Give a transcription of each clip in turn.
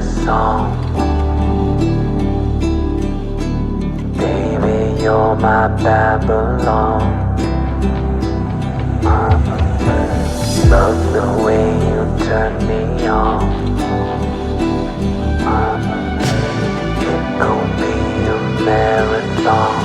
this song. Baby, you're my Babylon. Love the way you turn me on. It gon' be a marathon.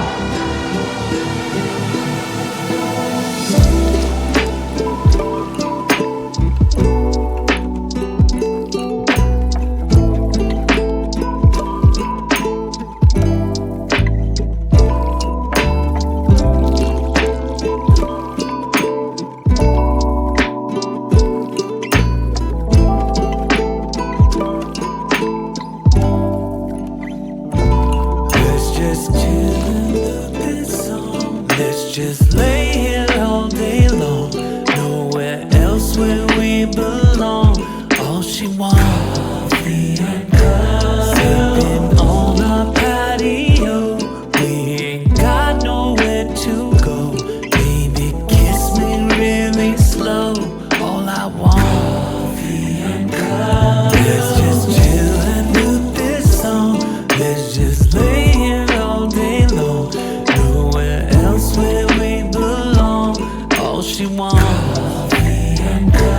Let's just lay here all day long. Nowhere else where we belong. All she wants, me and her, sipping on our patio. We ain't got nowhere to go. Baby, kiss me really slow. All I want, me and her. Let's just chill and do this song. Let's just lay here all day long. Nowhere else where we belong. All she wants, me and her.